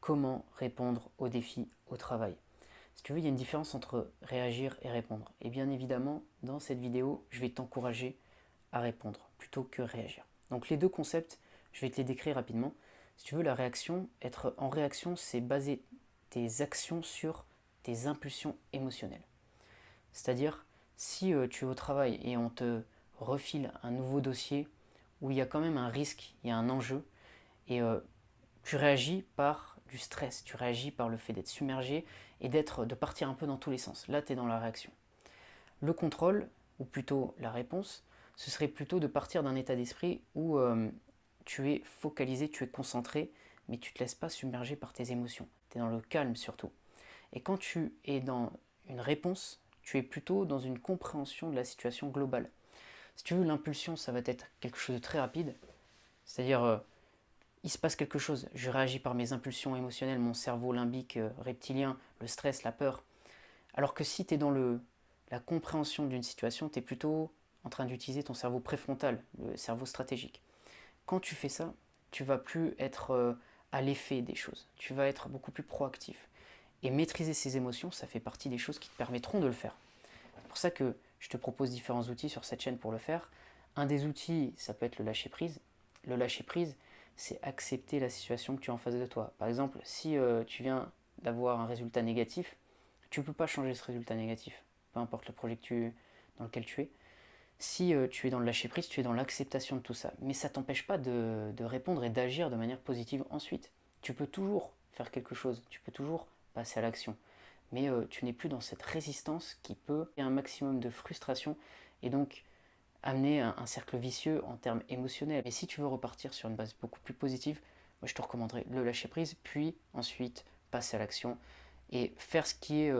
comment répondre aux défis au travail. Si tu veux, il y a une différence entre réagir et répondre. Et bien évidemment, dans cette vidéo, je vais t'encourager à répondre plutôt que réagir. Donc les deux concepts, je vais te les décrire rapidement. Si tu veux, la réaction, être en réaction, c'est baser tes actions sur tes impulsions émotionnelles. C'est-à-dire, si tu es au travail et on te refile un nouveau dossier où il y a quand même un risque, il y a un enjeu, et tu réagis par du stress, tu réagis par le fait d'être submergé et de partir un peu dans tous les sens. Là, tu es dans la réaction. Le contrôle, ou plutôt la réponse, ce serait plutôt de partir d'un état d'esprit où tu es focalisé, tu es concentré, mais tu ne te laisses pas submerger par tes émotions. Tu es dans le calme surtout. Et quand tu es dans une réponse, tu es plutôt dans une compréhension de la situation globale. Si tu veux, l'impulsion, ça va être quelque chose de très rapide, c'est-à-dire il se passe quelque chose, je réagis par mes impulsions émotionnelles, mon cerveau limbique reptilien, le stress, la peur. Alors que si tu es dans la compréhension d'une situation, tu es plutôt en train d'utiliser ton cerveau préfrontal, le cerveau stratégique. Quand tu fais ça, tu vas plus être à l'effet des choses, tu vas être beaucoup plus proactif. Et maîtriser ses émotions, ça fait partie des choses qui te permettront de le faire. C'est pour ça que je te propose différents outils sur cette chaîne pour le faire. Un des outils, ça peut être le lâcher prise. Le lâcher prise, c'est accepter la situation que tu as en face de toi. Par exemple, si tu viens d'avoir un résultat négatif, tu ne peux pas changer ce résultat négatif, peu importe le projet dans lequel tu es. Si tu es dans le lâcher prise, tu es dans l'acceptation de tout ça. Mais ça ne t'empêche pas de répondre et d'agir de manière positive ensuite. Tu peux toujours faire quelque chose, tu peux toujours passer à l'action. Mais tu n'es plus dans cette résistance qui peut créer un maximum de frustration et donc amener un cercle vicieux en termes émotionnels. Et si tu veux repartir sur une base beaucoup plus positive, moi je te recommanderais le lâcher prise, puis ensuite passer à l'action et faire ce qui est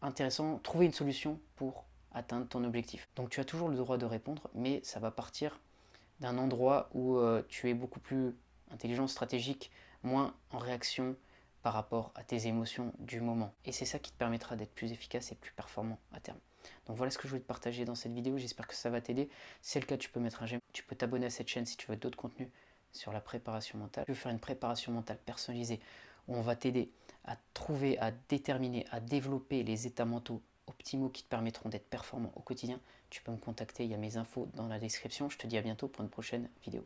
intéressant, trouver une solution pour atteindre ton objectif. Donc tu as toujours le droit de répondre, mais ça va partir d'un endroit où tu es beaucoup plus intelligent, stratégique, moins en réaction par rapport à tes émotions du moment. Et c'est ça qui te permettra d'être plus efficace et plus performant à terme. Donc voilà ce que je voulais te partager dans cette vidéo, j'espère que ça va t'aider. Si c'est le cas, tu peux mettre un j'aime, tu peux t'abonner à cette chaîne si tu veux d'autres contenus sur la préparation mentale. Je veux faire une préparation mentale personnalisée où on va t'aider à trouver, à déterminer, à développer les états mentaux optimaux qui te permettront d'être performant au quotidien. Tu peux me contacter, il y a mes infos dans la description. Je te dis à bientôt pour une prochaine vidéo.